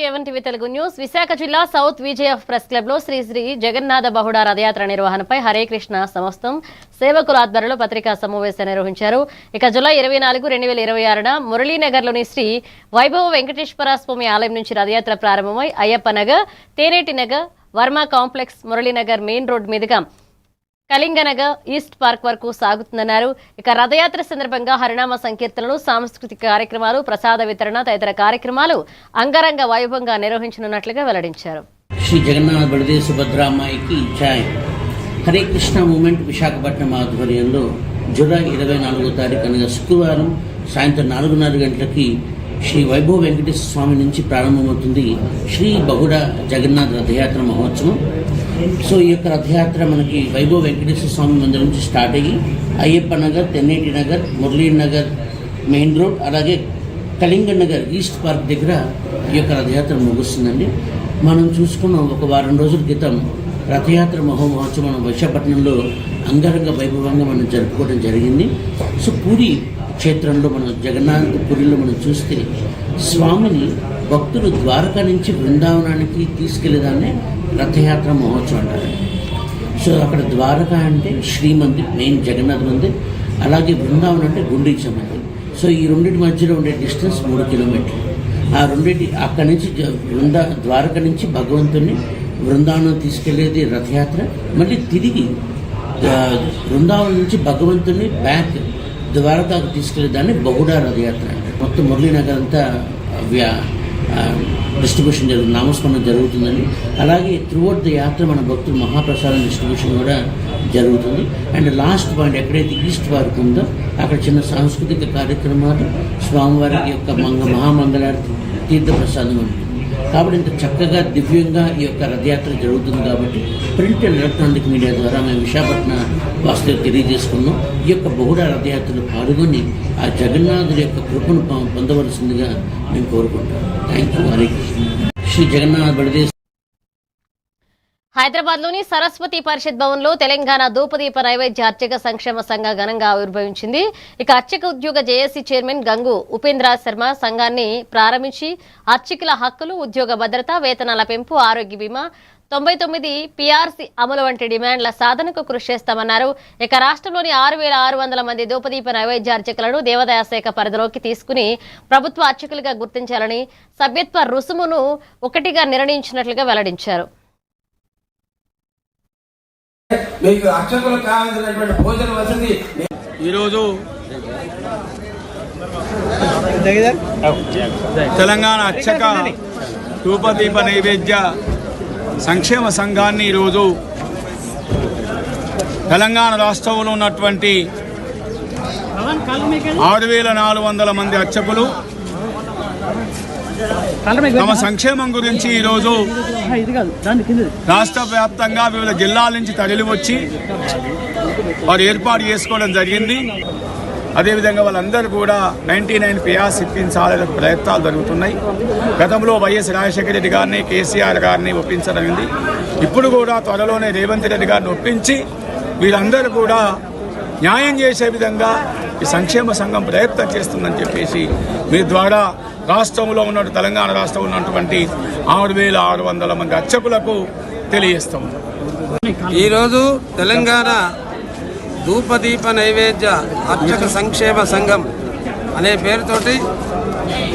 TV Telugu news. Visakha జిల్లా south VJF press club లో శ్రీ శ్రీ జగన్నాథ బహుడా రథయాత్ర నిర్వహణపై హరే కృష్ణ సంస్థం సేవకుల ఆధ్వర్యంలో పత్రికా సమావేశం నిర్వహించారు. ఇక జూలై 24, 2026న మురళీనగర్లోని శ్రీ వైభవ వెంకటేశ్వర స్వామి ఆలయం నుంచి రథయాత్ర ప్రారంభమై Ayyappa Nagar, Teneti Nagar, Varma complex, Muralinagar main road మీదుగా కళింగనగర్ ఈస్ట్ పార్క్ వరకు సాగుతుందన్నారు. ఇక రథయాత్ర సందర్భంగా హరినామ సంకీర్తనలు, సాంస్కృతిక కార్యక్రమాలు, ప్రసాద వితరణ తదితర కార్యక్రమాలు అంగరంగ వైభవంగా నిర్వహించనున్నట్లుగా వెల్లడించారు. శ్రీ జగన్నాథ బళదేవ సుభద్రామాయికి జై. హరే కృష్ణ మూమెంట్ విశాఖపట్నం ఆధ్వర్యంలో జూలై 24వ తారీఖు అనగా శుక్రవారం సాయంత్రం 4:30 గంటలకి శ్రీ వైభవ వెంకటేశ్వర స్వామి నుంచి ప్రారంభమవుతుంది శ్రీ బహుడ జగన్నాథ రథయాత్ర మహోత్సవం. సో ఈ యొక్క రథయాత్ర మనకి వైభవ వెంకటేశ్వర స్వామి మందిరం నుంచి స్టార్ట్ అయ్యి అయ్యప్ప నగర్, తెన్నేటి నగర్, మురళీ నగర్ మెయిన్ రోడ్, అలాగే కళింగ నగర్ ఈస్ట్ పార్క్ దగ్గర ఈ యొక్క రథయాత్ర ముగుస్తుందండి. మనం చూసుకున్న ఒక వారం రోజుల క్రితం రథయాత్ర మహోత్సవం మనం విశాఖపట్నంలో అంగరంగ వైభవంగా మనం జరుపుకోవడం జరిగింది. సో పూరి క్షేత్రంలో మనం జగన్నాథపురిలో మనం చూస్తే స్వామిని భక్తులు ద్వారకా నుంచి బృందావనానికి తీసుకెళ్లేదాన్ని రథయాత్ర మహోత్సవం అంటారు. సో అక్కడ ద్వారకా అంటే శ్రీమందిర్, మెయిన్ జగన్నాథ్ మందిర్, అలాగే బృందావనం అంటే గుండీచ మందిర్. సో ఈ రెండింటి మధ్యలో ఉండే డిస్టెన్స్ 3 కిలోమీటర్లు. ఆ రెండింటి అక్కడి నుంచి ద్వారకా నుంచి భగవంతుని బృందావనం తీసుకెళ్లేది రథయాత్ర. మళ్ళీ తిరిగి బృందావనం నుంచి భగవంతుని బ్యాక్ ద్వారకాకు తీసుకెళ్లేదాన్ని బహుడా రథయాత్ర అంటే. మొత్తం మురళీనగర్ అంతా డిస్ట్రిబ్యూషన్ నామస్మరణ జరుగుతుందండి. అలాగే త్రూఅవుట్ ద యాత్ర మన భక్తులు మహాప్రసాదం డిస్ట్రిబ్యూషన్ కూడా జరుగుతుంది. అండ్ లాస్ట్ పాయింట్ ఎక్కడైతే ఈస్ట్ పార్క్ ఉందో అక్కడ చిన్న సాంస్కృతిక కార్యక్రమాలు, స్వామివారికి యొక్క మహామంగళారతి, తీర్థప్రసాదం ఉంటుంది. కాబట్టి ఇంత చక్కగా దివ్యంగా ఈ యొక్క రథయాత్ర జరుగుతుంది. కాబట్టి ప్రింట్ అండ్ ఎలక్ట్రానిక్ మీడియా ద్వారా మేము విశాఖపట్నం వాసులకు తెలియజేసుకున్నాం. ఈ యొక్క బహుడా రథయాత్రలో పాల్గొని ఆ జగన్నాథుడి యొక్క కృపను పొందవలసిందిగా మేము కోరుకుంటాం. Thank you. హరే కృష్ణ. శ్రీ జగన్నాథ బళదేవ. హైదరాబాద్లోని సరస్వతి పరిషత్ భవన్లో తెలంగాణ ధూపదీప నైవేద్య అర్చక సంక్షేమ సంఘ ఘనంగా ఆవిర్భవించింది. ఇక అర్చక ఉద్యోగ జేఏసీ చైర్మన్ గంగు ఉపేంద్ర శర్మ సంఘాన్ని ప్రారంభించి అర్చకుల హక్కులు, ఉద్యోగ భద్రత, వేతనాల పెంపు, ఆరోగ్య బీమా, 99 పీఆర్సీ అమలు వంటి డిమాండ్ల సాధనకు కృషి చేస్తామన్నారు. ఇక రాష్ట్రంలోని 6,600 మంది ధూపదీప నైవేద్య అర్చకులను దేవాదాయ శాఖ పరిధిలోకి తీసుకుని ప్రభుత్వ అర్చకులుగా గుర్తించాలని సభ్యత్వ రుసుమును 1గా నిర్ణయించినట్లుగా వెల్లడించారు. ఈరోజు తెలంగాణ అర్చక ధూపదీప నైవేద్య సంక్షేమ సంఘాన్ని ఈరోజు తెలంగాణ రాష్ట్రంలో ఉన్నటువంటి 6,400 మంది అర్చకులు తమ సంక్షేమం గురించి ఈరోజు రాష్ట్ర వ్యాప్తంగా వివిధ జిల్లాల నుంచి తరలి వచ్చి వారు ఏర్పాటు చేసుకోవడం జరిగింది. అదేవిధంగా వాళ్ళందరూ కూడా 99 పీఆర్సీ ఇప్పించాలనే ప్రయత్నాలు జరుగుతున్నాయి. గతంలో వైఎస్ రాజశేఖర రెడ్డి గారిని, కేసీఆర్ గారిని ఒప్పించడమైంది. ఇప్పుడు కూడా త్వరలోనే రేవంత్ రెడ్డి గారిని ఒప్పించి వీరందరూ కూడా న్యాయం చేసే విధంగా ఈ సంక్షేమ సంఘం ప్రయత్నం చేస్తుందని చెప్పేసి మీ ద్వారా రాష్ట్రంలో ఉన్న తెలంగాణ రాష్ట్రంలో ఉన్నటువంటి 6,600 మంది అర్చకులకు తెలియజేస్తాం. ఈరోజు తెలంగాణ ధూపదీప నైవేద్య అర్చక సంక్షేమ సంఘం అనే పేరుతోటి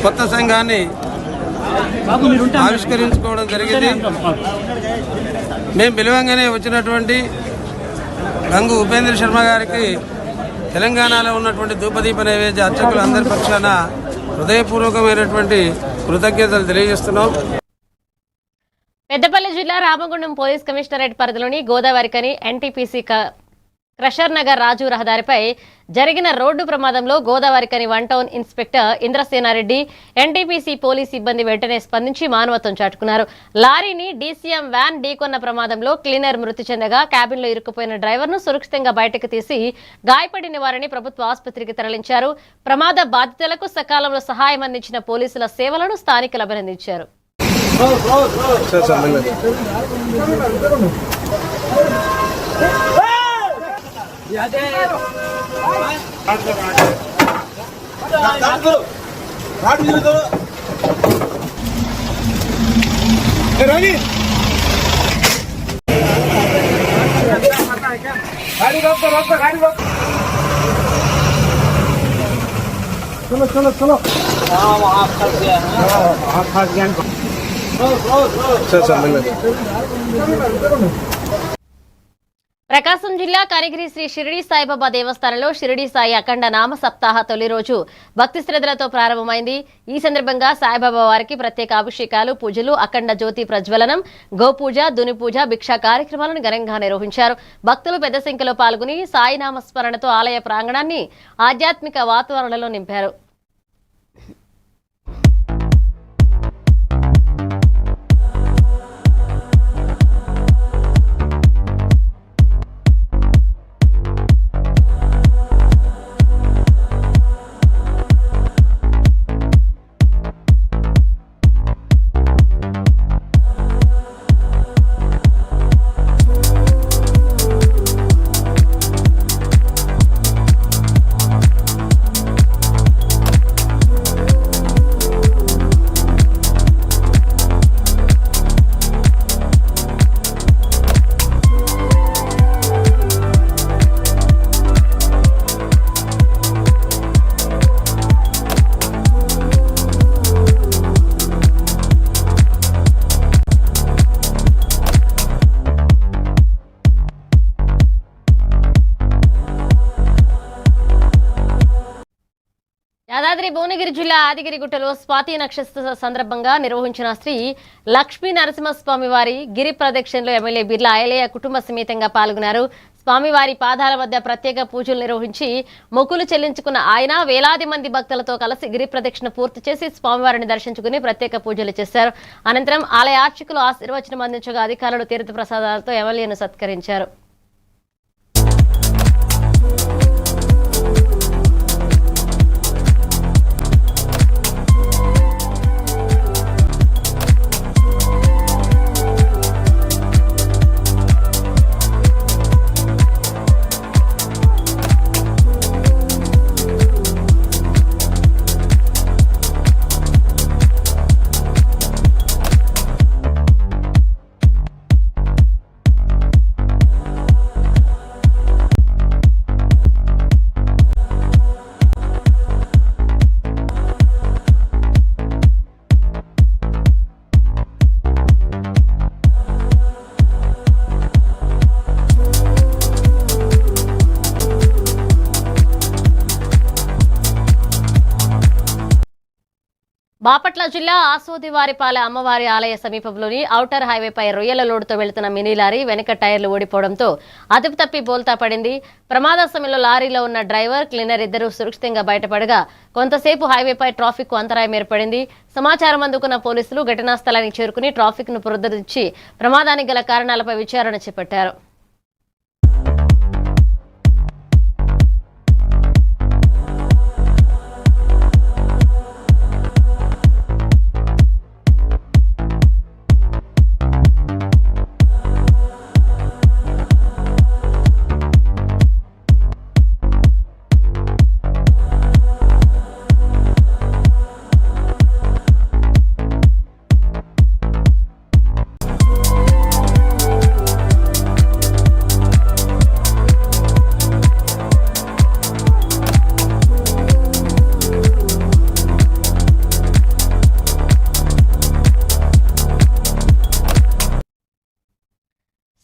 కొత్త సంఘాన్ని ఆవిష్కరించుకోవడం జరిగింది. మేము పిలవంగానే వచ్చినటువంటి గంగు ఉపేంద్ర శర్మ గారికి తెలంగాణలో ఉన్నటువంటి ధూపదీప నైవేద్య అర్చకులు అందరి పక్షాన హృదయపూర్వకమైనటువంటి కృతజ్ఞతలు తెలియజేస్తున్నాం. పెద్దపల్లి జిల్లా రామగుండం పోలీస్ కమిషనరేట్ పరిధిలోని గోదావరికని ఎన్టీపీసీ క్రషర్ నగర్ రాజు రహదారిపై జరిగిన రోడ్డు ప్రమాదంలో Godavarikhani 1 town inspector Indrasenareddy, NTPC police సిబ్బంది వెంటనే స్పందించి మానవత్వం చాటుకున్నారు. లారీని డీసీఎం వ్యాన్ ఢీకొన్న ప్రమాదంలో క్లీనర్ మృతి చెందగా క్యాబిన్లో ఇరుక్కుపోయిన డ్రైవర్ను సురక్షితంగా బయటకు తీసి గాయపడిన వారిని ప్రభుత్వ ఆసుపత్రికి తరలించారు. ప్రమాద బాధితులకు సకాలంలో సహాయం అందించిన పోలీసుల సేవలను స్థానికులు అభినందించారు. चलो चलो चलो ప్రకాశం జిల్లా కనిగిరి శ్రీ షిరిడి సాయిబాబా దేవస్థానంలో షిరిడి సాయి అఖండ నామ సప్తాహ తొలి రోజు భక్తి శ్రద్ధలతో ప్రారంభమైంది. ఈ సందర్భంగా సాయిబాబా వారికి ప్రత్యేక అభిషేకాలు, పూజలు, అఖండ జ్యోతి ప్రజ్వలనం, గోపూజ, దుని పూజ, భిక్షా కార్యక్రమాలను ఘనంగా నిర్వహించారు. భక్తులు పెద్ద సంఖ్యలో పాల్గొని సాయి నామస్మరణతో ఆలయ ప్రాంగణాన్ని ఆధ్యాత్మిక వాతావరణంలో నింపారు. యాదాద్రి భువనగిరి జిల్లా ఆదిగిరిగుట్టలో స్వాతి నక్షత్ర సందర్భంగా నిర్వహించిన శ్రీ లక్ష్మీ నరసింహస్వామి వారి గిరి ప్రదక్షిణలో ఎమ్మెల్యే బిర్లా ఐలయ్య కుటుంబ సమేతంగా పాల్గొన్నారు. స్వామివారి పాదాల వద్ద ప్రత్యేక పూజలు నిర్వహించి మొక్కులు చెల్లించుకున్న ఆయన వేలాది మంది భక్తులతో కలిసి గిరి ప్రదక్షిణ పూర్తి చేసి స్వామివారిని దర్శించుకుని ప్రత్యేక పూజలు చేశారు. అనంతరం ఆలయ అర్చకులు ఆశీర్వచనం అందించగా అధికారులు తీర్థ ప్రసాదాలతో ఎమ్మెల్యేను సత్కరించారు. బాపట్ల జిల్లా ఆసోదివారిపాలె అమ్మవారి ఆలయ సమీపంలోని ఔటర్ హైవేపై రొయ్యల లోడుతో వెళుతున్న మినీ లారీ వెనక టైర్లు ఊడిపోవడంతో అదుపు తప్పి బోల్తా పడింది. ప్రమాద సమయంలో లారీలో ఉన్న డ్రైవర్, క్లీనర్ ఇద్దరూ సురక్షితంగా బయటపడగా కొంతసేపు హైవేపై ట్రాఫిక్ కు అంతరాయం ఏర్పడింది. సమాచారం అందుకున్న పోలీసులు ఘటనా స్థలానికి చేరుకుని ట్రాఫిక్ ను పునరుద్ధరించి ప్రమాదానికి గల కారణాలపై విచారణ చేపట్టారు.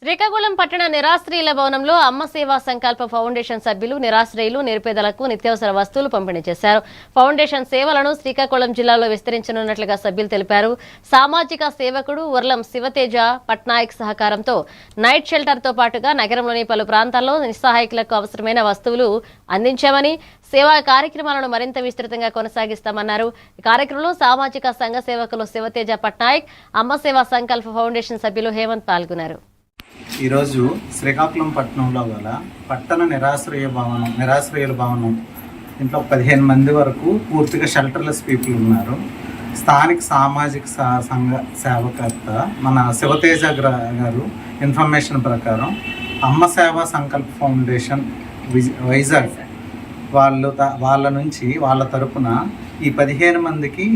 శ్రీకాకుళం పట్టణ నిరాశ్రయుల భవనంలో అమ్మ సేవా సంకల్ప ఫౌండేషన్ సభ్యులు నిరాశ్రయులు, నిరుపేదలకు నిత్యావసర వస్తువులు పంపిణీ చేశారు. ఫౌండేషన్ సేవలను శ్రీకాకుళం జిల్లాలో విస్తరించనున్నట్లుగా సభ్యులు తెలిపారు. సామాజిక సేవకుడు వర్లం శివతేజ పట్నాయక్ సహకారంతో నైట్ షెల్టర్తో పాటుగా నగరంలోని పలు ప్రాంతాల్లో నిస్సహాయకులకు అవసరమైన వస్తువులు అందించామని, సేవా కార్యక్రమాలను మరింత విస్తృతంగా కొనసాగిస్తామన్నారు. ఈ కార్యక్రమంలో సామాజిక సంఘ సేవకులు శివతేజ పట్నాయక్, అమ్మ సేవా సంకల్ప ఫౌండేషన్ సభ్యులు హేమంత్ పాల్గొన్నారు. ఈరోజు శ్రీకాకుళం పట్టణంలో గల పట్టణ నిరాశ్రయుల భవనం ఇంట్లో 15 మంది వరకు పూర్తిగా షెల్టర్లెస్ పీపుల్ ఉన్నారు. స్థానిక సామాజిక సంఘ సేవకర్త మన శివతేజ గారు ఇన్ఫర్మేషన్ ప్రకారం అమ్మ సేవా సంకల్ప ఫౌండేషన్ వైజాగ్ వాళ్ళ తరపున ఈ 15 మందికి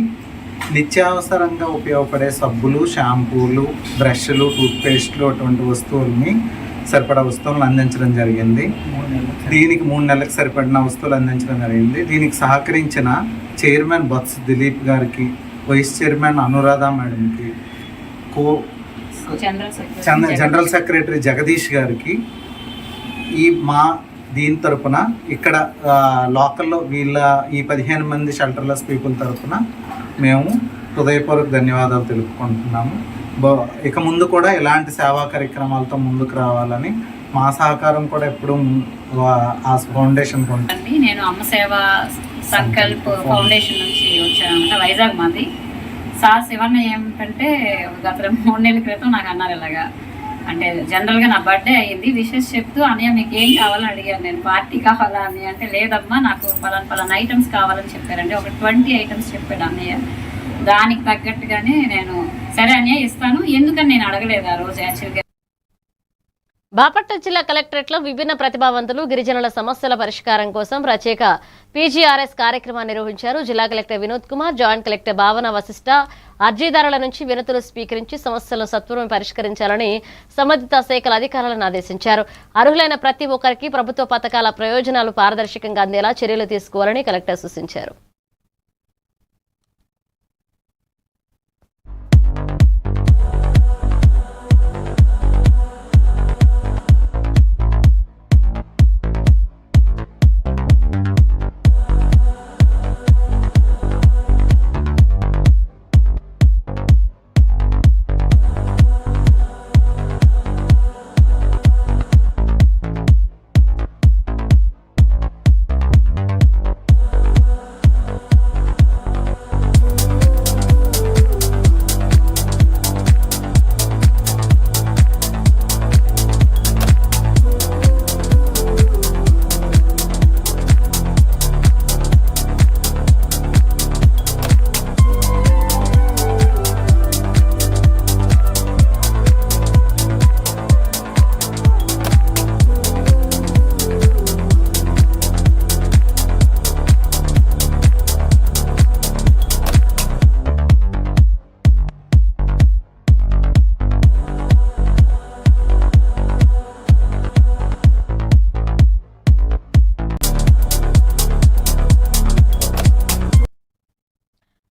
నిత్యావసరంగా ఉపయోగపడే సబ్బులు, షాంపూలు, బ్రష్లు, టూత్పేస్ట్లు అటువంటి వస్తువుల్ని సరిపడా వస్తువులను అందించడం జరిగింది. దీనికి 3 నెలలకు సరిపడిన వస్తువులు అందించడం జరిగింది. దీనికి సహకరించిన చైర్మన్ బత్స్ దిలీప్ గారికి, వైస్ చైర్మన్ అనురాధ మేడంకి, జనరల్ సెక్రటరీ జగదీష్ గారికి, దీని తరపున ఇక్కడ లోకల్లో ఈ 15 మంది షెల్టర్లెస్ పీపుల్ తరపున మేము హృదయపూర్వక ధన్యవాదాలు తెలుపుకుంటున్నాము. ఇక ముందు కూడా ఇలాంటి సేవా కార్యక్రమాలతో ముందుకు రావాలని మా సహకారం కూడా ఎప్పుడు ఆ ఫౌండేషన్ ఉంటుంది. నేను అమ్మ సేవ సంకల్ప్ ఫౌండేషన్ నుంచి వచ్చాను, వైజాగ్ మాది. సార్ శివన్న ఏమిటంటే గత 3 నెలల క్రితం నాకు అన్నారు ఇలాగా, అంటే జనరల్గా నా బర్త్డే అయ్యింది, విషెస్ చెప్తూ అన్నయ్య మీకు ఏం కావాలని అడిగాను నేను, పార్టీ కావాలా అని. అంటే లేదమ్మా నాకు పలానా ఐటమ్స్ కావాలని చెప్పారండి. ఒక 20 ఐటమ్స్ చెప్పాడు అన్నయ్య. దానికి తగ్గట్టుగానే నేను సరే అన్నయ్య ఇస్తాను, ఎందుకని నేను అడగలేదు ఆ రోజు యాక్చువల్గా. బాపట్ల జిల్లా కలెక్టరేట్లో విభిన్న ప్రతిభావంతులు గిరిజనుల సమస్యల పరిష్కారం కోసం ప్రత్యేక పీజీఆర్ఎస్ కార్యక్రమాన్ని నిర్వహించారు. జిల్లా collector Vinod Kumar, joint collector భావన వశిష్ట అర్జీదారుల నుంచి వినతులు స్వీకరించి సమస్యలను సత్వరం పరిష్కరించాలని సంబంధిత శాఖల అధికారులను ఆదేశించారు. అర్హులైన ప్రతి ఒక్కరికి ప్రభుత్వ పథకాల ప్రయోజనాలు పారదర్శకంగా అందేలా చర్యలు తీసుకోవాలని కలెక్టర్ సూచించారు.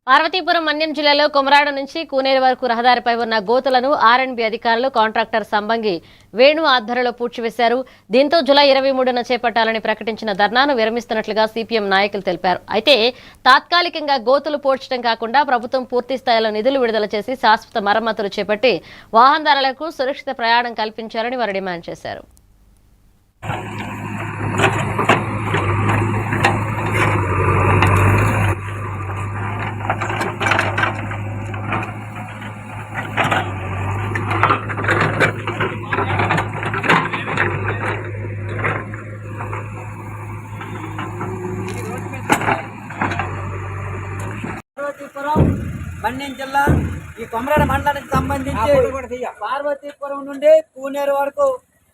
పార్వతీపురం మన్యం జిల్లాలో కొమరాడ నుంచి కూనేరు వరకు రహదారిపై ఉన్న గోతులను ఆర్ఎండ్బి అధికారులు కాంట్రాక్టర్ సంబంగి వేణు ఆధ్వర్యంలో పూడ్చివేశారు. దీంతో జూలై 23న చేపట్టాలని ప్రకటించిన ధర్నాను విరమిస్తున్నట్లుగా సిపిఎం నాయకులు తెలిపారు. అయితే తాత్కాలికంగా గోతులు పూడ్చడం కాకుండా ప్రభుత్వం పూర్తి స్థాయిలో నిధులు విడుదల చేసి శాశ్వత మరమ్మతులు చేపట్టి వాహనదారులకు సురక్షిత ప్రయాణం కల్పించాలని వారు డిమాండ్ చేశారు. మన్యం జిల్లా ఈ కొమరాడ మండలానికి సంబంధించి పార్వతీపురం నుండి కూనేరు వరకు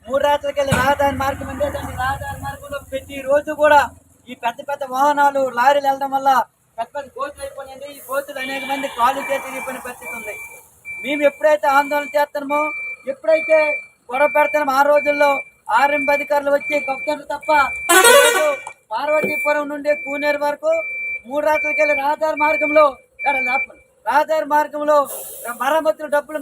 3 రాత్రులకి వెళ్ళి రహదారి మార్గం ఉండేటువంటి రహదారి మార్గంలో ప్రతి రోజు కూడా ఈ పెద్ద పెద్ద వాహనాలు లారీలు వెళ్ళడం వల్ల పెద్ద పెద్ద గోతులు అయిపోయింది. ఈ గోతులు అనేక మంది కాలు చేతిపోయిన పరిస్థితి ఉంది. మేము ఎప్పుడైతే ఆందోళన చేస్తున్నామో, ఎప్పుడైతే గొడవ పెడతామో ఆ రోజుల్లో ఆర్ఎంబి అధికారులు వచ్చి గొప్పలు తప్ప పార్వతీపురం నుండి కూనేరు వరకు 3 రాత్రులకి వెళ్ళి రహదారి మార్గంలో మరమ్మతులు డబ్బులు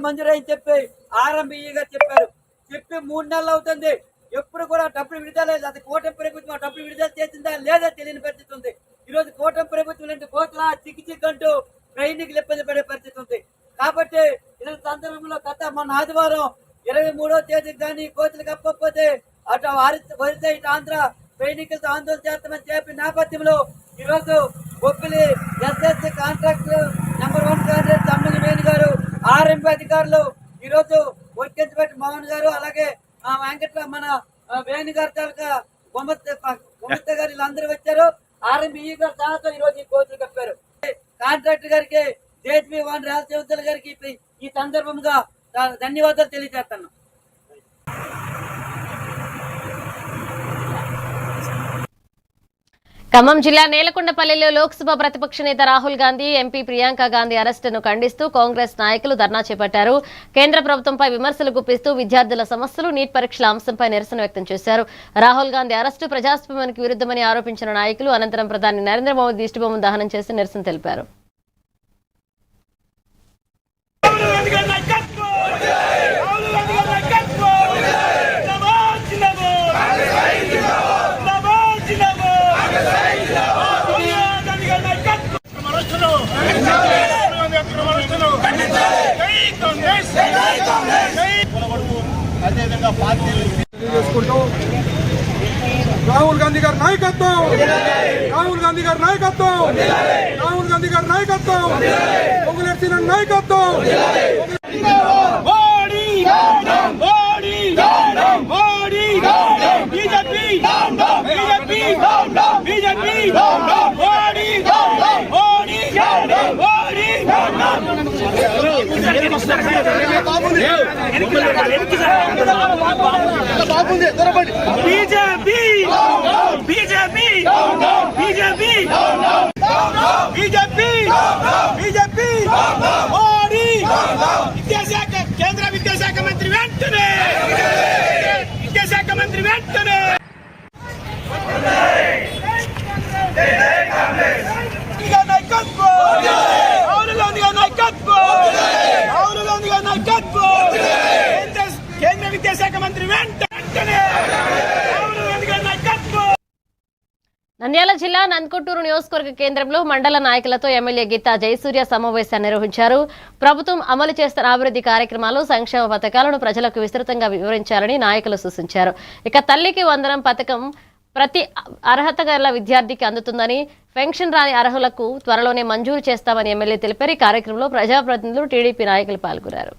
మంజూరని చెప్పి ఆర్ఎంబిగా చెప్పారు. చెప్పి 3 నెలలు అవుతుంది, ఎప్పుడు కూడా డబ్బులు విడుదల లేదు. అది కూటమి ప్రభుత్వం డబ్బులు విడుదల చేసిందా లేదా తెలియని పరిస్థితి ఉంది. ఈరోజు కూటమి ప్రభుత్వం అంటే కోట్ల చిక్కింటూ ట్రైనింగ్లు ఇబ్బంది పడే పరిస్థితి ఉంది. కాబట్టి ఇలాంటి సందర్భంలో మొన్న ఆదివారం 23వ తేదీకి కానీ కోతులు కప్పకపోతే అటు వరిత ఇటు ఆంధ్ర ట్రైనింగ్లతో ఆందోళన చేస్తామని చెప్పి నేపథ్యంలో ఈరోజు Bobbili SSC contractor number 1 contractor Tammidi Venu గారు, ఆర్ఎంపీ అధికారులు, ఈరోజు ఒక్కెంతపేట మోహన్ గారు, అలాగే వెంకట మన వేణు గారి తాలూకా గుమ్మత్త గారు వీళ్ళందరూ వచ్చారు. ఆర్ఎంపీ గారు సహాయంతో ఈరోజు ఈ కోతులు కప్పారు. కాంట్రాక్టర్ గారికి, జేహెచ్బీ వన్ రాజశేవతల గారికి ఈ సందర్భంగా ధన్యవాదాలు తెలియజేస్తున్నాను. ఖమ్మం జిల్లా నేలకొండపల్లిలో లోక్సభ ప్రతిపక్ష నేత రాహుల్ గాంధీ, ఎంపీ ప్రియాంక గాంధీ అరెస్టును ఖండిస్తూ కాంగ్రెస్ నాయకులు ధర్నా చేపట్టారు. కేంద్ర ప్రభుత్వంపై విమర్శలు గుప్పిస్తూ విద్యార్థుల సమస్యలు, నీట్ పరీక్షల అంశంపై నిరసన వ్యక్తం చేశారు. రాహుల్ గాంధీ అరెస్టు ప్రజాస్వామ్యానికి విరుద్ధమని ఆరోపించిన నాయకులు అనంతరం ప్రధాని నరేంద్ర మోదీ దిష్టిబొమ్మను దహనం చేసి నిరసన తెలిపారు. రాహుల్ గాంధీ గారి నాయకత్వం, రాహుల్ గాంధీ గారి నాయకత్వం, రాహుల్ గాంధీ గారి నాయకత్వం, పొంగులేసిన నాయకత్వం. కేంద్ర విద్యాశాఖ మంత్రి వెంటనే, విద్యాశాఖ మంత్రి వెంటనే. కేంద్ర విద్యాశాఖ మంత్రి వెంటనే. నంద్యాల జిల్లా నందకొట్టూరు నియోజకవర్గ కేంద్రంలో మండల నాయకులతో ఎమ్మెల్యే గీతా జయసూర్య సమావేశాన్ని నిర్వహించారు. ప్రభుత్వం అమలు చేస్తున్న అభివృద్ధి కార్యక్రమాలు, సంక్షేమ పథకాలను ప్రజలకు విస్తృతంగా వివరించాలని నాయకులు సూచించారు. ఇక తల్లికి వందనం పథకం ప్రతి అర్హత గల విద్యార్థికి అందుతుందని, పెన్షన్ రాని అర్హులకు త్వరలోనే మంజూరు చేస్తామని ఎమ్మెల్యే తెలిపారు. ఈ కార్యక్రమంలో ప్రజాప్రతినిధులు, టీడీపీ నాయకులు పాల్గొన్నారు.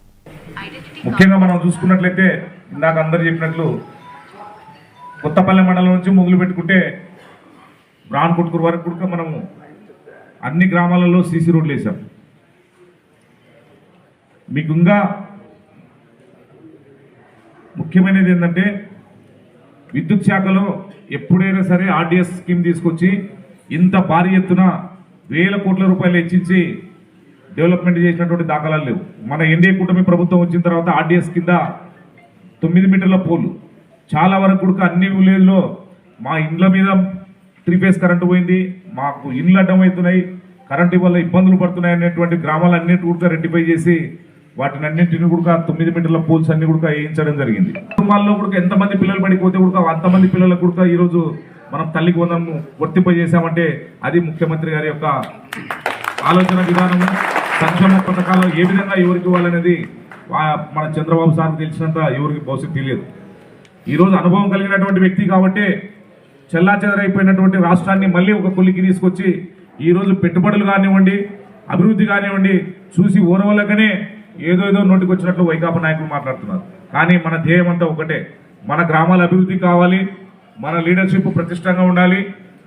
ముఖ్యంగా మనం చూసుకున్నట్లయితే ఇందాక అందరు చెప్పినట్లు కొత్తపల్లి మండలం నుంచి మొదలు పెట్టుకుంటే బ్రాన్ కొట్టుకూరు వరకు కూడా మనము అన్ని గ్రామాలలో సీసీ రోడ్లు వేసాం. మీకు ఇంకా ముఖ్యమైనది ఏంటంటే విద్యుత్ శాఖలో ఎప్పుడైనా సరే ఆర్డీఎస్ స్కీమ్ తీసుకొచ్చి ఇంత భారీ ఎత్తున వేల కోట్ల రూపాయలు హెచ్చించి డెవలప్మెంట్ చేసినటువంటి దాఖలాలు లేవు. మన ఎన్డీఏ కూటమి ప్రభుత్వం వచ్చిన తర్వాత ఆర్డీఎస్ కింద 9 మీటర్ల పోలు చాలా వరకు కూడా అన్ని విలేజ్లో మా ఇండ్ల మీద 3 ఫేజ్ కరెంటు పోయింది, మాకు ఇండ్లు అడ్డమవుతున్నాయి, కరెంటు వల్ల ఇబ్బందులు పడుతున్నాయి అనేటువంటి గ్రామాలన్నింటి కూడా రెక్టిఫై చేసి వాటిని అన్నింటిని కూడా 9 మీటర్ల పోల్స్ అన్ని కూడా వేయించడం జరిగింది. కుటుంబాల్లో కూడా ఎంతమంది పిల్లలు పడిపోతే కూడా అంతమంది పిల్లలకు కూడా ఈరోజు మనం తల్లికి వందనం వర్తింపజేశామంటే అది ముఖ్యమంత్రి గారి యొక్క ఆలోచన విధానము. సంక్షేమ పథకాలు ఏ విధంగా ఎవరికి ఇవ్వాలనేది మన చంద్రబాబు సార్కు తెలిసినంత ఎవరికి భవిష్యత్తు తెలియదు. ఈరోజు అనుభవం కలిగినటువంటి వ్యక్తి కాబట్టి చెల్లాచెదరైపోయినటువంటి రాష్ట్రాన్ని మళ్ళీ ఒక కొలికి తీసుకొచ్చి ఈరోజు పెట్టుబడులు కానివ్వండి, అభివృద్ధి కానివ్వండి చూసి ఓరవలకనే ఏదో నోటికి వచ్చినట్లు వైకాపా నాయకులు మాట్లాడుతున్నారు. కానీ మన ధ్యేయం అంతా ఒకటే, మన గ్రామాల అభివృద్ధి కావాలి, మన లీడర్షిప్ ప్రతిష్టంగా ఉండాలి.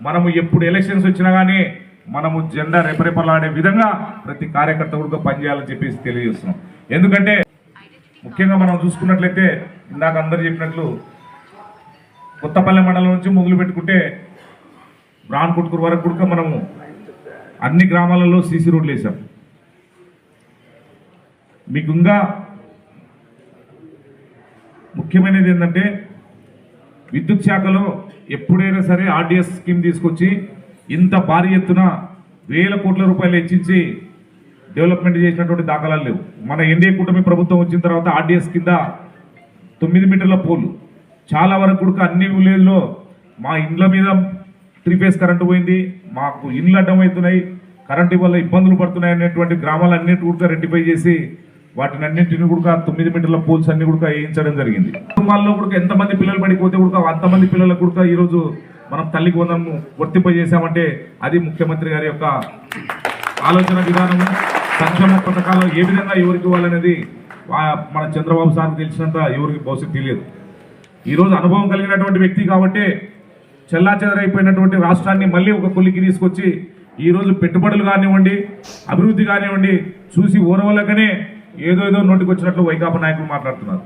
మనము ఎప్పుడు ఎలక్షన్స్ వచ్చినా కానీ మనము జెండా రెపరెపలాడే విధంగా ప్రతి కార్యకర్త కూడా పనిచేయాలని చెప్పేసి తెలియజేస్తున్నాం. ఎందుకంటే ముఖ్యంగా మనం చూసుకున్నట్లయితే ఇందాక అందరు చెప్పినట్లు కొత్తపల్లి మండలం నుంచి మొదలు పెట్టుకుంటే బ్రాన్ కొట్టుకూరు వరకు కూడా మనము అన్ని గ్రామాలలో సీసీ రోడ్లు వేసాం. మీకు ఇంకా ముఖ్యమైనది ఏంటంటే విద్యుత్ శాఖలో ఎప్పుడైనా సరే ఆర్డీఎస్ స్కీమ్ తీసుకొచ్చి ఇంత భారీ ఎత్తున వేల కోట్ల రూపాయలు హెచ్చించి డెవలప్మెంట్ చేసినటువంటి దాఖలాలు లేవు. మన ఎన్డీఏ కూటమి ప్రభుత్వం వచ్చిన తర్వాత ఆర్డీఎస్ కింద 9 మీటర్ల పోలు చాలా వరకు కూడా అన్ని విలేజ్లో మా ఇండ్ల మీద 3 ఫేజ్ కరెంటు పోయింది, మాకు ఇండ్లు అడ్డమవుతున్నాయి, కరెంటు వల్ల ఇబ్బందులు పడుతున్నాయి అనేటువంటి గ్రామాలన్నింటి కూడా రెక్టిఫై చేసి వాటిని అన్నింటిని కూడా 9 మీటర్ల పోల్స్ అన్ని కూడా వేయించడం జరిగింది. కుటుంబాల్లో కూడా ఎంతమంది పిల్లలు పడిపోతే కూడా అంతమంది పిల్లలకు కూడా ఈరోజు మనం తల్లికి వందనం వర్తింపజేశామంటే అది ముఖ్యమంత్రి గారి యొక్క ఆలోచన విధానము. సంక్షేమ పథకాలు ఏ విధంగా ఎవరికి ఇవ్వాలనేది మన చంద్రబాబు సార్కు తెలిసినంత ఎవరికి భవిష్యత్తు తెలియదు. ఈరోజు అనుభవం కలిగినటువంటి వ్యక్తి కాబట్టి చెల్లాచెదరైపోయినటువంటి రాష్ట్రాన్ని మళ్ళీ ఒక కొలికి తీసుకొచ్చి ఈరోజు పెట్టుబడులు కానివ్వండి, అభివృద్ధి కానివ్వండి చూసి ఓరవలకనే ఏదో నోటికి వచ్చినట్లు వైకాపా నాయకులు మాట్లాడుతున్నారు.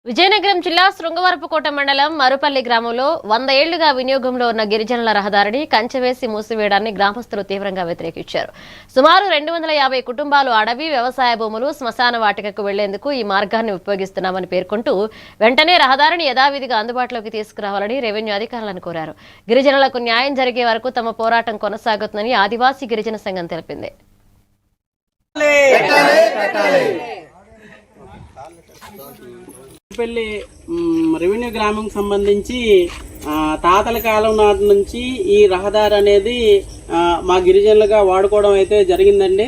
విజయనగరం జిల్లా శృంగవరపుకోట మండలం మరుపల్లి గ్రామంలో 100 ఏళ్లుగా వినియోగంలో ఉన్న గిరిజనుల రహదారిని కంచెవేసి మూసివేయడాన్ని గ్రామస్తులు తీవ్రంగా వ్యతిరేకించారు. సుమారు 250 కుటుంబాలు అడవి, వ్యవసాయ భూములు, శ్మశాన వాటికకు వెళ్లేందుకు ఈ మార్గాన్ని ఉపయోగిస్తున్నామని పేర్కొంటూ వెంటనే రహదారిని యథావిధిగా అందుబాటులోకి తీసుకురావాలని రెవెన్యూ అధికారులను కోరారు. గిరిజనులకు న్యాయం జరిగే వరకు తమ పోరాటం కొనసాగుతుందని ఆదివాసీ గిరిజన సంఘం తెలిపింది. పెళ్లి రెవెన్యూ గ్రామం సంబంధించి తాతల కాలం నాటి నుంచి ఈ రహదారి అనేది మా గిరిజనులుగా వాడుకోవడం అయితే జరిగిందండి.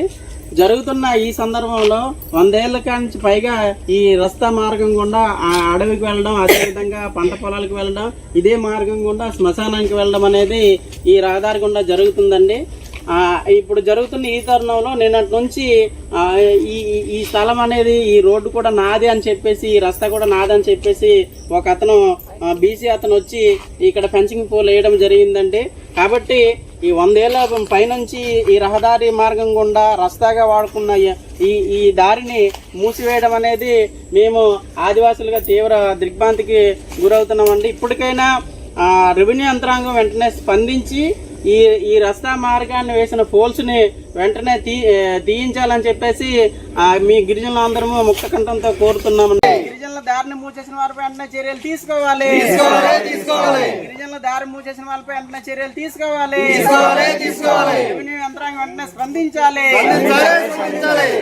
జరుగుతున్న ఈ సందర్భంలో 100 ఏళ్ల నుంచి పైగా ఈ రస్తా మార్గం గుండా అడవికి వెళ్ళడం, అదేవిధంగా పంట పొలాలకు వెళ్ళడం, ఇదే మార్గం గుండా శ్మశానానికి వెళ్ళడం అనేది ఈ రహదారి గుండా జరుగుతుందండి. ఇప్పుడు జరుగుతున్న ఈ తరుణంలో నిన్నటి నుంచి ఈ స్థలం అనేది, ఈ రోడ్డు కూడా నాది అని చెప్పేసి, ఈ రస్తా కూడా నాది అని చెప్పేసి ఒక అతను బీసీ అతను వచ్చి ఇక్కడ ఫెన్సింగ్ పోల్ వేయడం జరిగిందండి. కాబట్టి ఈ 100 ఏళ్ల పైనుంచి ఈ రహదారి మార్గం గుండా రస్తాగా వాడుకున్న ఈ దారిని మూసివేయడం అనేది మేము ఆదివాసులుగా తీవ్ర దిగ్భ్రాంతికి గురవుతున్నామండి. ఇప్పటికైనా రెవెన్యూ యంత్రాంగం వెంటనే స్పందించి ఈ రస్తా మార్గాన్ని వేసిన పోల్స్ ని వెంటనే తీయించాలని చెప్పేసి మీ గిరిజనులు అందరము ముక్త కంఠంతో కోరుతున్నామండి. గిరిజనుల దారిని మూసేసిన వారిపై వెంటనే చర్యలు తీసుకోవాలి. గిరిజనుల దారి మూసేసిన వారిపై వెంటనే చర్యలు తీసుకోవాలి. రెవెన్యూ యంత్రాంగం వెంటనే స్పందించాలి.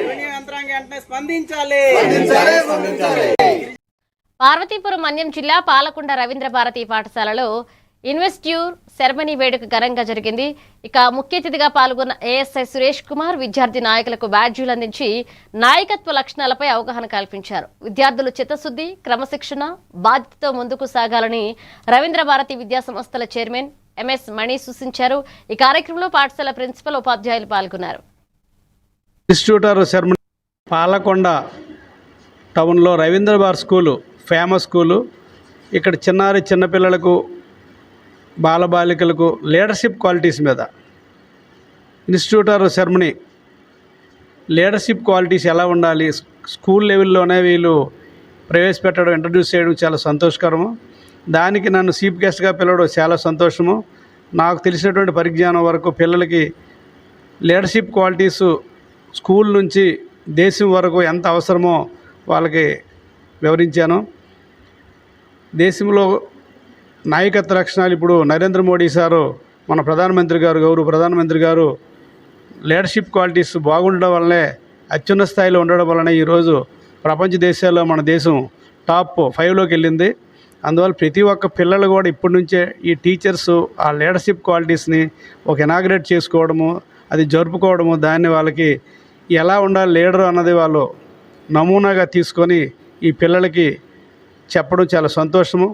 రెవెన్యూ యంత్రాంగం వెంటనే స్పందించాలి. పార్వతీపురం మన్యం జిల్లా పాలకొండ రవీంద్ర భారతి పాఠశాలలో ఇన్వెస్ట్యూర్ సెరమనీ వేడుక ఘనంగా జరిగింది. ఇక ముఖ్య అతిథిగా పాల్గొన్న ఏఎస్ఐ సురేష్ కుమార్ విద్యార్థి నాయకులకు బ్యాడ్జీలు అందించి నాయకత్వ లక్షణాలపై అవగాహన కల్పించారు. విద్యార్థులు చిత్తశుద్ధి, క్రమశిక్షణ, బాధ్యతతో ముందుకు సాగాలని రవీంద్ర భారతి విద్యా సంస్థల చైర్మన్ ఎంఎస్ మణి సూచించారు. ఈ కార్యక్రమంలో పాఠశాల ప్రిన్సిపల్, ఉపాధ్యాయులు పాల్గొన్నారు. ఇన్స్టిట్యూటర్ సెరమనీ పాలకొండ టౌన్లో Ravindra Bharati school famous school. ఇక్కడ చిన్నపిల్లలకు, బాలబాలికలకు లీడర్షిప్ క్వాలిటీస్ మీద ఇన్స్టిట్యూటర్ సెరమనీ, లీడర్షిప్ క్వాలిటీస్ ఎలా ఉండాలి, స్కూల్ లెవెల్లోనే వీళ్ళు ప్రవేశపెట్టడం, ఇంట్రడ్యూస్ చేయడం చాలా సంతోషకరము. దానికి నన్ను చీఫ్ గెస్ట్గా పిలవడం చాలా సంతోషము. నాకు తెలిసినటువంటి పరిజ్ఞానం వరకు పిల్లలకి లీడర్షిప్ క్వాలిటీస్ స్కూల్ నుంచి దేశం వరకు ఎంత అవసరమో వాళ్ళకి వివరించాను. దేశంలో నాయకత్వ లక్షణాలు ఇప్పుడు నరేంద్ర మోడీ సారు, మన ప్రధానమంత్రి గారు, గౌరవ ప్రధానమంత్రి గారు లీడర్షిప్ క్వాలిటీస్ బాగుండడం వల్లనే, అత్యున్నత స్థాయిలో ఉండడం వల్లనే ఈరోజు ప్రపంచ దేశాల్లో మన దేశం టాప్ 5లోకి వెళ్ళింది. అందువల్ల ప్రతి ఒక్క పిల్లలు కూడా ఇప్పటి నుంచే ఈ టీచర్స్ ఆ లీడర్షిప్ క్వాలిటీస్ని ఒక ఇనాగ్రేట్ చేసుకోవడము, అది జరుపుకోవడము, దాన్ని వాళ్ళకి ఎలా ఉండాలి లీడర్ అన్నది వాళ్ళు నమూనాగా తీసుకొని ఈ పిల్లలకి చెప్పడం చాలా సంతోషము.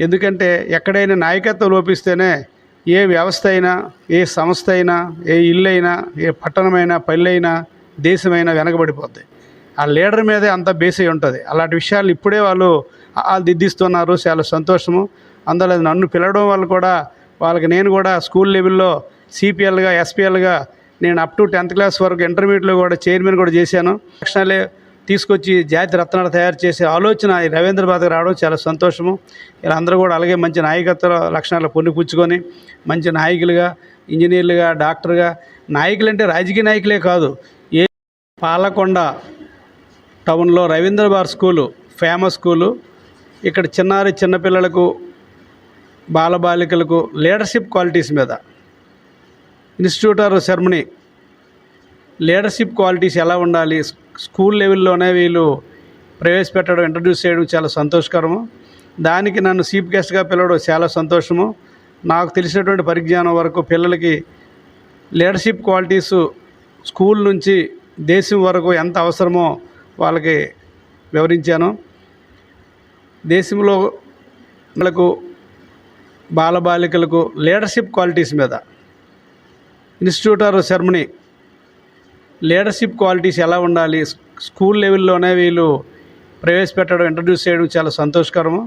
ఎందుకంటే ఎక్కడైనా నాయకత్వం లోపిస్తేనే ఏ వ్యవస్థ అయినా, ఏ సంస్థ అయినా, ఏ ఇల్లు అయినా, ఏ పట్టణమైనా, పల్లె అయినా, దేశమైనా వెనకబడిపోద్ది. ఆ లీడర్ మీదే అంత బేస్ అయి ఉంటుంది. అలాంటి విషయాలు ఇప్పుడే వాళ్ళు దిద్దిస్తున్నారు, చాలా సంతోషము. అందులో నన్ను పిలవడం వల్ల కూడా వాళ్ళకి నేను కూడా స్కూల్ లెవెల్లో సిపిఎల్గా, ఎస్పిఎల్గా నేను అప్ టు 10th క్లాస్ వరకు ఇంటర్మీడియట్లో కూడా చైర్మన్ కూడా చేశాను. లక్షణాలే తీసుకొచ్చి జాతి రత్నాలు తయారు చేసే ఆలోచన ఈ రవీంద్ర భారతికి రావడం చాలా సంతోషము. ఇలా అందరూ కూడా అలాగే మంచి నాయకత్వ లక్షణాలు పొందిపుచ్చుకొని మంచి నాయకులుగా, ఇంజనీర్లుగా, డాక్టర్గా, నాయకులు అంటే రాజకీయ నాయకులే కాదు, ఏ పాలకొండ టౌన్లో Ravindra Bharati school famous school. ఇక్కడ చిన్నపిల్లలకు, బాలబాలికలకు లీడర్షిప్ క్వాలిటీస్ మీద ఇన్స్టిట్యూటర్ సెరమనీ, లీడర్షిప్ క్వాలిటీస్ ఎలా ఉండాలి, స్కూల్ లెవెల్లోనే వీళ్ళు ప్రవేశపెట్టడం, ఇంట్రడ్యూస్ చేయడం చాలా సంతోషకరము. దానికి నన్ను చీఫ్ గెస్ట్గా పిలవడం చాలా సంతోషము. నాకు తెలిసినటువంటి పరిజ్ఞానం వరకు పిల్లలకి లీడర్షిప్ క్వాలిటీస్ స్కూల్ నుంచి దేశం వరకు ఎంత అవసరమో వాళ్ళకి వివరించాను. దేశంలో పిల్లలకు, బాలబాలికలకు లీడర్షిప్ క్వాలిటీస్ మీద ఇన్స్టిట్యూటర్ సెరమనీ, లీడర్షిప్ క్వాలిటీస్ ఎలా ఉండాలి, స్కూల్ లెవెల్లోనే వీళ్ళు ప్రవేశపెట్టడం, ఇంట్రడ్యూస్ చేయడం చాలా సంతోషకరము.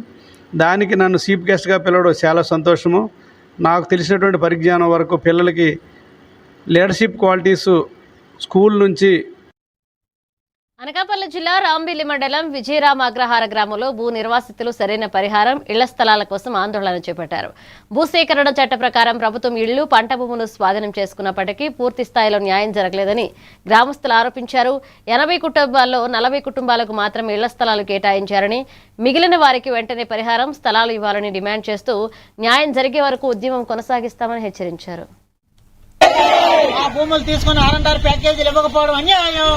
దానికి నన్ను చీఫ్ గెస్ట్గా పిలవడం చాలా సంతోషము. నాకు తెలిసినటువంటి పరిజ్ఞానం వరకు పిల్లలకి లీడర్షిప్ క్వాలిటీస్ స్కూల్ నుంచి అనకాపల్లి జిల్లా రాంబిల్లి మండలం విజయరామ అగ్రహార గ్రామంలో భూ నిర్వాసితులు సరైన పరిహారం, ఇళ్ల స్థలాల కోసం ఆందోళన చేపట్టారు. భూసేకరణ చట్ట ప్రకారం ప్రభుత్వం ఇళ్లు, పంట భూములు స్వాధీనం చేసుకున్నప్పటికీ పూర్తి స్థాయిలో న్యాయం జరగలేదని గ్రామస్తులు ఆరోపించారు. 80 కుటుంబాల్లో 40 కుటుంబాలకు మాత్రమే ఇళ్ల స్థలాలు కేటాయించారని, మిగిలిన వారికి వెంటనే పరిహారం, స్థలాలు ఇవ్వాలని డిమాండ్ చేస్తూ న్యాయం జరిగే వరకు ఉద్యమం కొనసాగిస్తామని హెచ్చరించారు. ఆ భూములు తీసుకుని ఆర్ఎన్ఆర్ ప్యాకేజీలు ఇవ్వకపోవడం అన్యాయం.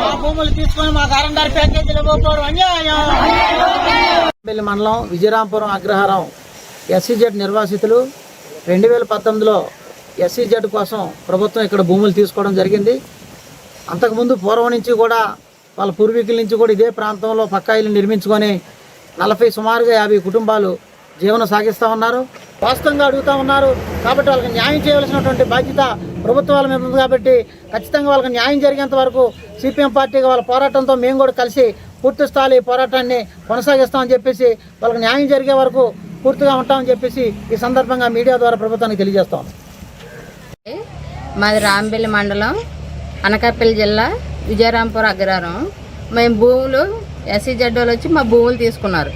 ఆ భూములు తీసుకుని మాకు ఆర్ఎన్ఆర్ ప్యాకేజీలు ఇవ్వకపోవడం అన్యాయం. మండలం విజయరాంపురం అగ్రహారం ఎస్సీజెడ్ నిర్వాసితులు 2019లో ఎస్సీజెడ్ కోసం ప్రభుత్వం ఇక్కడ భూములు తీసుకోవడం జరిగింది. అంతకుముందు పూర్వం నుంచి కూడా వాళ్ళ పూర్వీకుల నుంచి కూడా ఇదే ప్రాంతంలో పక్కా ఇల్లు నిర్మించుకొని సుమారుగా 50 కుటుంబాలు జీవనం సాగిస్తూ ఉన్నారు. వాస్తవంగా అడుగుతూ ఉన్నారు కాబట్టి వాళ్ళకి న్యాయం చేయవలసినటువంటి బాధ్యత ప్రభుత్వాల మీద ఉంది. కాబట్టి ఖచ్చితంగా వాళ్ళకి న్యాయం జరిగేంత వరకు సిపిఎం పార్టీగా వాళ్ళ పోరాటంతో మేము కూడా కలిసి పూర్తి స్థాయి పోరాటాన్ని కొనసాగిస్తామని చెప్పేసి, వాళ్ళకి న్యాయం జరిగే వరకు పూర్తిగా ఉంటామని చెప్పేసి ఈ సందర్భంగా మీడియా ద్వారా ప్రభుత్వానికి తెలియజేస్తాం. మాది రాంబిల్లి మండలం, అనకాపల్లి జిల్లా, విజయరాంపురం అగ్రహారం. మేము భూములు ఎస్సీజెడ్ వాళ్ళు వచ్చి మా భూములు తీసుకున్నారు.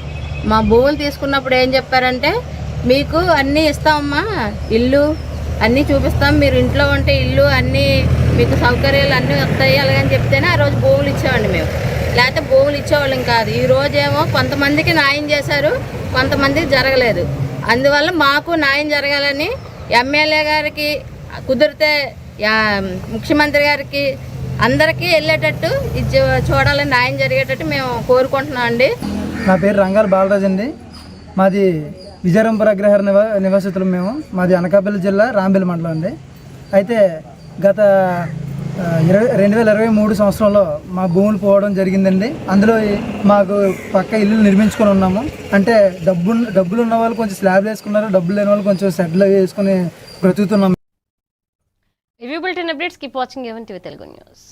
మా భూములు తీసుకున్నప్పుడు ఏం చెప్పారంటే, మీకు అన్నీ ఇస్తామమ్మా, ఇల్లు అన్నీ చూపిస్తాం, మీరు ఇంట్లో ఉంటే ఇల్లు అన్నీ మీకు సౌకర్యాలు అన్నీ వస్తాయి అలాగని చెప్తేనే ఆ రోజు భూములు ఇచ్చేవాడిని మేము, లేకపోతే భూములు ఇచ్చేవాళ్ళం కాదు. ఈ రోజేమో కొంతమందికి న్యాయం చేశారు, కొంతమందికి జరగలేదు. అందువల్ల మాకు న్యాయం జరగాలని ఎమ్మెల్యే గారికి కుదిరితే ముఖ్యమంత్రి గారికి అందరికీ వెళ్ళేటట్టు చూడాలని, న్యాయం జరిగేటట్టు మేము కోరుకుంటున్నాం అండి. నా పేరు రంగాల బాలరాజ్ అండి. మాది విజయరాంపురం అగ్రహార నివాసితులు మేము. మాది అనకాపల్లి జిల్లా, రాంబిల్లి మండలం అండి. అయితే గత 2023 సంవత్సరంలో మా భూములు పోవడం జరిగిందండి. అందులో మాకు పక్క ఇల్లు నిర్మించుకొని ఉన్నాము. అంటే డబ్బులు ఉన్న వాళ్ళు కొంచెం స్లాబ్లు వేసుకున్నారు, డబ్బులు లేని వాళ్ళు కొంచెం షెడ్లు వేసుకుని బ్రతుకుతున్నాము. Review bulletin updates, keep watching A1 TV Telugu news.